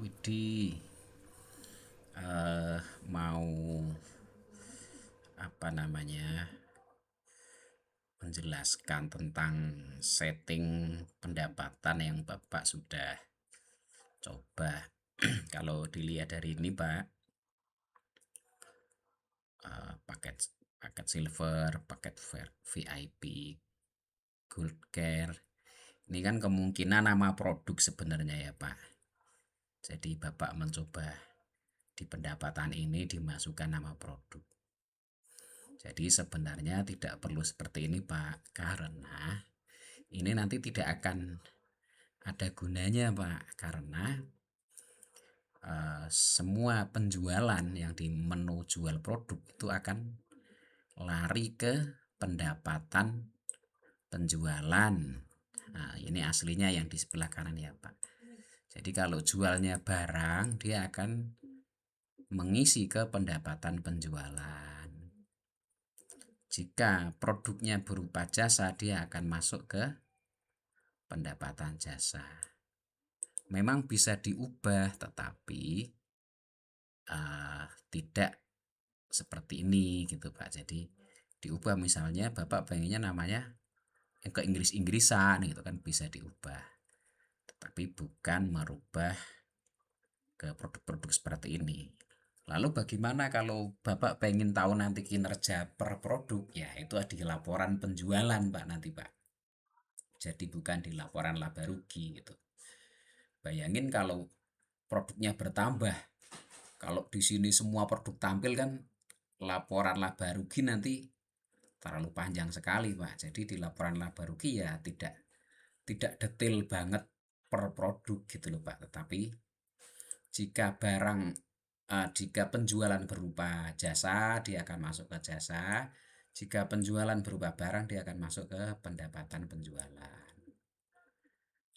Widi, mau apa namanya menjelaskan tentang setting pendapatan yang Bapak sudah coba. Kalau dilihat dari ini Pak, paket paket silver, paket VIP, gold care. Ini kan kemungkinan nama produk sebenarnya ya Pak. Jadi Bapak mencoba di pendapatan ini dimasukkan nama produk. Jadi sebenarnya tidak perlu seperti ini Pak, karena ini nanti tidak akan ada gunanya Pak, karena semua penjualan yang di menu jual produk itu akan lari ke pendapatan penjualan. Nah, ini aslinya yang di sebelah kanan ya Pak. Jadi kalau jualnya barang, dia akan mengisi ke pendapatan penjualan. Jika produknya berupa jasa, dia akan masuk ke pendapatan jasa. Memang bisa diubah, tetapi tidak seperti ini gitu Pak. Jadi diubah, misalnya Bapak pengennya namanya ke Inggris-Inggrisan gitu kan, bisa diubah, tetapi bukan merubah ke produk-produk seperti ini. Lalu bagaimana kalau Bapak pengen tahu nanti kinerja per produk? Ya itu di laporan penjualan Pak nanti Pak. Jadi bukan di laporan laba rugi gitu. Bayangin kalau produknya bertambah, kalau di sini semua produk tampil kan laporan laba rugi nanti terlalu panjang sekali Pak. Jadi di laporan laba rugi ya tidak detail banget per produk gitu loh Pak. Tetapi jika penjualan berupa jasa, dia akan masuk ke jasa. Jika penjualan berupa barang, dia akan masuk ke pendapatan penjualan.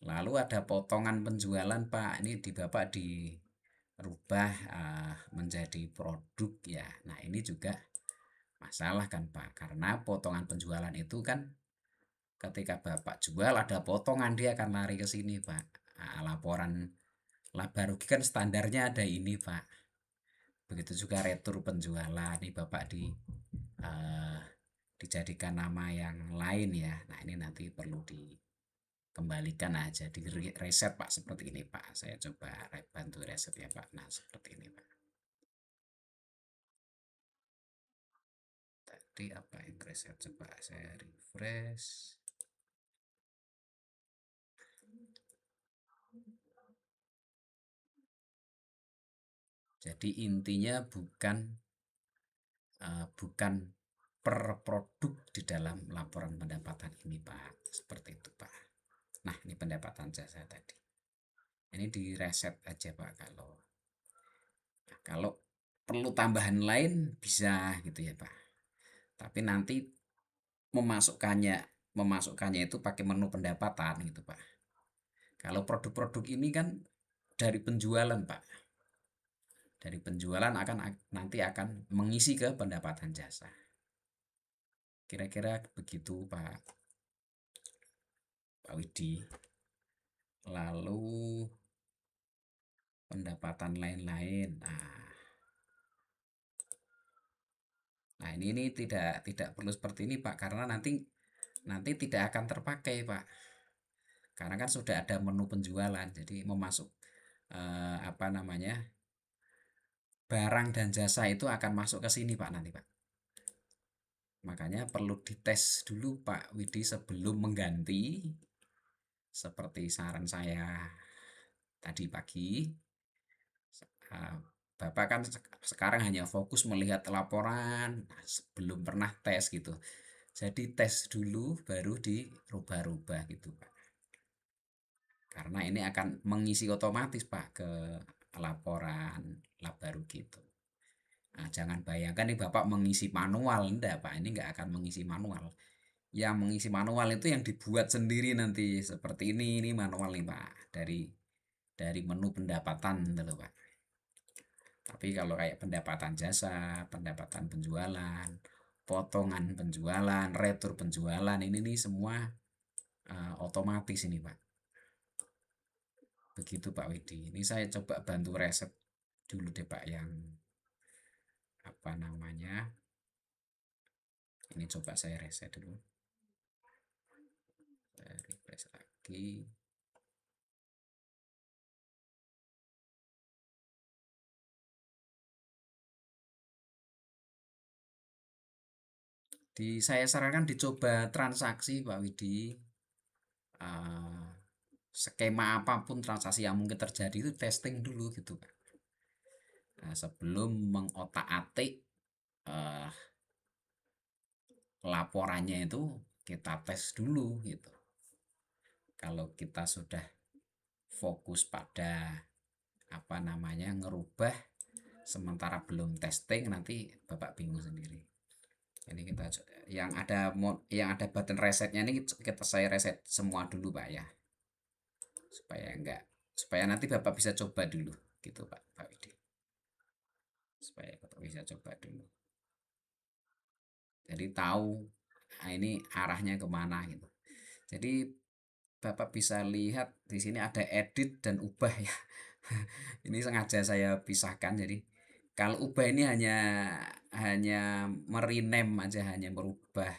Lalu ada potongan penjualan Pak, ini di Bapak dirubah menjadi produk ya. Nah ini juga masalah kan Pak, karena potongan penjualan itu kan ketika Bapak jual ada potongan, dia akan lari ke sini Pak. Nah, laporan laba rugi kan standarnya ada ini Pak. Begitu juga retur penjualan, ini Bapak dijadikan nama yang lain ya. Nah ini nanti perlu dikembalikan aja, di reset Pak, seperti ini Pak. Saya coba bantu reset ya Pak. Nah seperti ini Pak. Tadi apa yang reset, coba saya refresh. Jadi intinya bukan per produk di dalam laporan pendapatan ini Pak, seperti itu Pak. Nah ini pendapatan jasa tadi, ini di reset aja Pak. Kalau perlu tambahan lain bisa gitu ya Pak, tapi nanti memasukkannya memasukkannya itu pakai menu pendapatan gitu Pak. Kalau produk-produk ini kan dari penjualan Pak, dari penjualan nanti akan mengisi ke pendapatan jasa. Kira-kira begitu Pak Widi. Lalu pendapatan lain-lain. Nah, ini tidak perlu seperti ini Pak, karena nanti tidak akan terpakai Pak. Karena kan sudah ada menu penjualan, jadi apa namanya, barang dan jasa itu akan masuk ke sini Pak nanti Pak. Makanya perlu dites dulu Pak Widi sebelum mengganti, seperti saran saya tadi pagi. Bapak kan sekarang hanya fokus melihat laporan, belum pernah tes gitu. Jadi tes dulu baru dirubah-rubah gitu Pak. Karena ini akan mengisi otomatis Pak ke laporan laba rugi itu. Nah, jangan bayangkan nih Bapak mengisi manual, enggak Pak, ini nggak akan mengisi manual. Yang mengisi manual itu yang dibuat sendiri nanti, seperti ini manual nih Pak, dari menu pendapatan gitu Pak. Tapi kalau kayak pendapatan jasa, pendapatan penjualan, potongan penjualan, retur penjualan, ini nih semua otomatis ini Pak. Begitu Pak Widi. Ini saya coba bantu reset dulu deh Pak yang apa namanya. Ini coba saya reset dulu. Saya refresh lagi. Saya sarankan dicoba transaksi Pak Widi. Eh, Skema apapun transaksi yang mungkin terjadi itu testing dulu gitu Pak. Nah, sebelum mengotak-atik eh, laporannya itu kita tes dulu gitu. Kalau kita sudah fokus pada apa namanya ngerubah sementara belum testing nanti Bapak bingung sendiri. Ini kita yang ada button resetnya ini kita saya reset semua dulu Pak ya. Supaya nanti Bapak bisa coba dulu gitu Pak Widi. Supaya Bapak bisa coba dulu. Jadi tahu ini arahnya kemana gitu. Jadi Bapak bisa lihat di sini ada edit dan ubah ya. Ini sengaja saya pisahkan. Jadi kalau ubah ini hanya merename aja, hanya merubah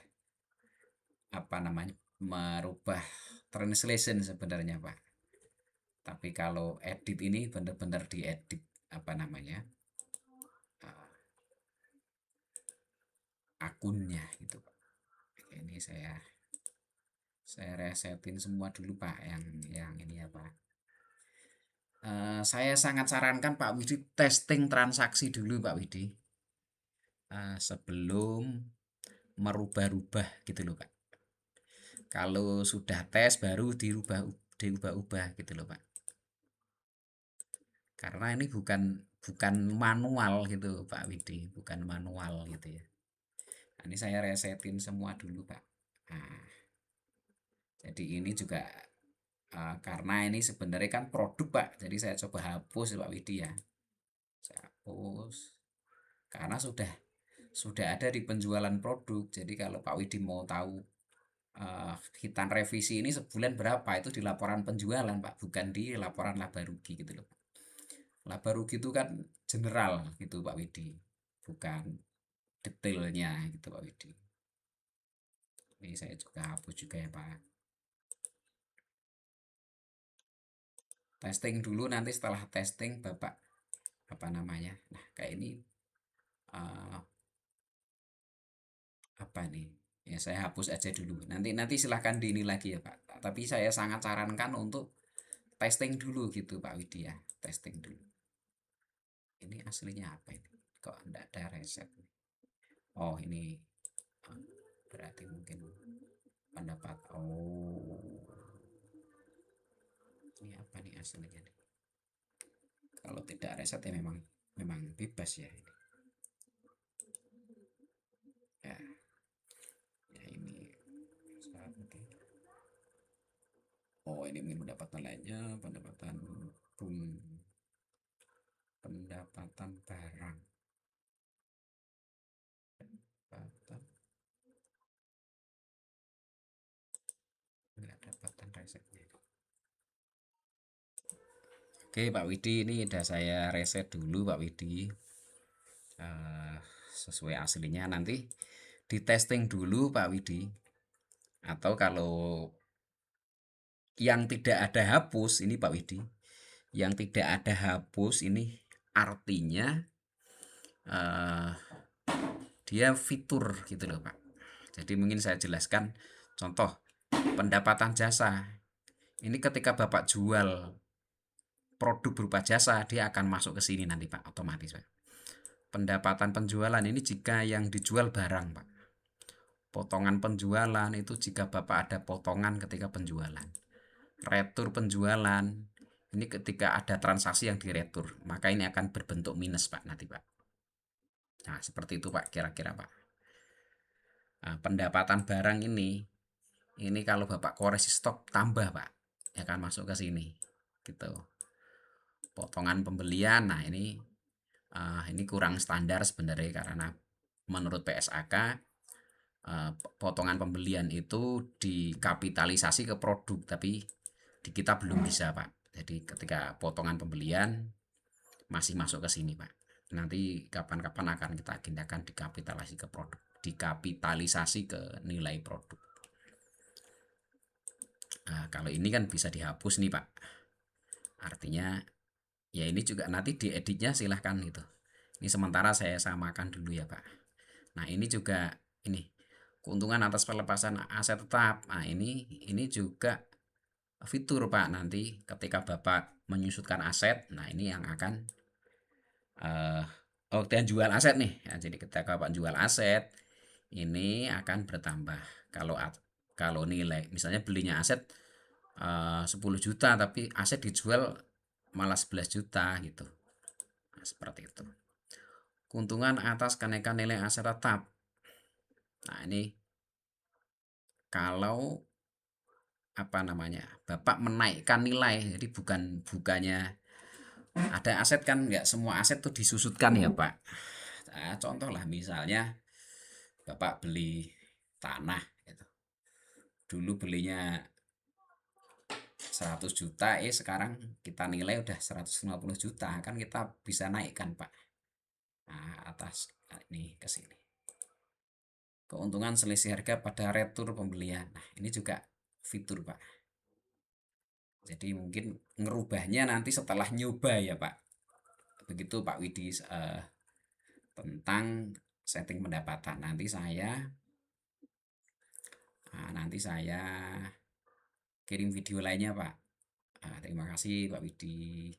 apa namanya, merubah translation sebenarnya Pak. Tapi kalau edit ini benar-benar diedit apa namanya akunnya gitu Pak. Ini saya resetin semua dulu Pak yang ini ya Pak. Saya sangat sarankan Pak Widi testing transaksi dulu Pak Widi. Sebelum merubah-rubah gitu loh Pak. Kalau sudah tes baru diubah-ubah gitu loh Pak. Karena ini bukan bukan manual gitu Pak Widi, bukan manual gitu ya. Nah, ini saya resetin semua dulu Pak. Nah, jadi ini juga karena ini sebenarnya kan produk Pak, jadi saya coba hapus Pak Widi ya. Saya hapus karena sudah ada di penjualan produk. Jadi kalau Pak Widi mau tahu hitan revisi ini sebulan berapa itu di laporan penjualan Pak, bukan di laporan laba rugi gitu loh. Laba rugi itu kan general gitu Pak Widi, bukan detailnya gitu Pak Widi. Ini saya juga hapus juga ya Pak. Testing dulu, nanti setelah testing Bapak apa namanya. Nah, kayak ini uh, apa nih? Ya saya hapus aja dulu. Nanti nanti silahkan di ini lagi ya Pak. Tapi saya sangat sarankan untuk testing dulu gitu Pak Widi ya. Testing dulu. Ini aslinya apa ini? Kok enggak ada reset? Oh, ini berarti mungkin pendapat. Oh, ini apa nih aslinya nih? Kalau tidak reset ya memang memang bebas ya ini. Ya, ya ini oh ini mungkin pendapatan lainnya, pendapatan barang, pendapatan nggak dapatan resetnya. Oke Pak Widi, ini udah saya reset dulu Pak Widi. Eh, Sesuai aslinya nanti di testing dulu Pak Widi. Atau kalau yang tidak ada hapus ini Pak Widi, yang tidak ada hapus ini artinya eh, dia fitur gitu loh Pak. Jadi mungkin saya jelaskan contoh pendapatan jasa. Ini ketika Bapak jual produk berupa jasa, dia akan masuk ke sini nanti Pak, otomatis Pak. Pendapatan penjualan ini jika yang dijual barang Pak. Potongan penjualan itu jika Bapak ada potongan ketika penjualan. Retur penjualan ini ketika ada transaksi yang diretur, maka ini akan berbentuk minus Pak nanti Pak. Nah, seperti itu Pak kira-kira Pak. Nah, pendapatan barang ini kalau Bapak koreksi stok tambah Pak, ya akan masuk ke sini. Gitu. Potongan pembelian, nah ini kurang standar sebenarnya karena menurut PSAK potongan pembelian itu dikapitalisasi ke produk, tapi di kita belum bisa Pak. Jadi ketika potongan pembelian masih masuk ke sini, Pak. Nanti kapan-kapan akan kita agendakan dikapitalisasi ke nilai produk. Nah, kalau ini kan bisa dihapus nih, Pak. Artinya ya ini juga nanti dieditnya silahkan gitu. Ini sementara saya samakan dulu ya, Pak. Nah, ini juga ini keuntungan atas pelepasan aset tetap. Nah, ini juga fitur, Pak, nanti ketika Bapak menyusutkan aset. Nah, ini yang akan eh oh, dan jual aset nih. Nah, jadi ketika Bapak jual aset, ini akan bertambah. Kalau nilai misalnya belinya aset 10 juta tapi aset dijual malah 11 juta gitu. Nah, seperti itu. Keuntungan atas kenaikan nilai aset tetap. Nah, ini kalau apa namanya? Bapak menaikkan nilai. Jadi bukannya ada aset kan nggak semua aset tuh disusutkan ya, Pak. Nah, contoh lah misalnya Bapak beli tanah gitu. Dulu belinya 100 juta, sekarang kita nilai udah 150 juta, kan kita bisa naikkan, Pak. Nah, atas ini ke sini. Keuntungan selisih harga pada retur pembelian. Nah, ini juga fitur, Pak. Jadi mungkin ngerubahnya nanti setelah nyoba ya, Pak. Begitu Pak Widi tentang setting pendapatan. Nanti saya kirim video lainnya, Pak. Terima kasih Pak Widi.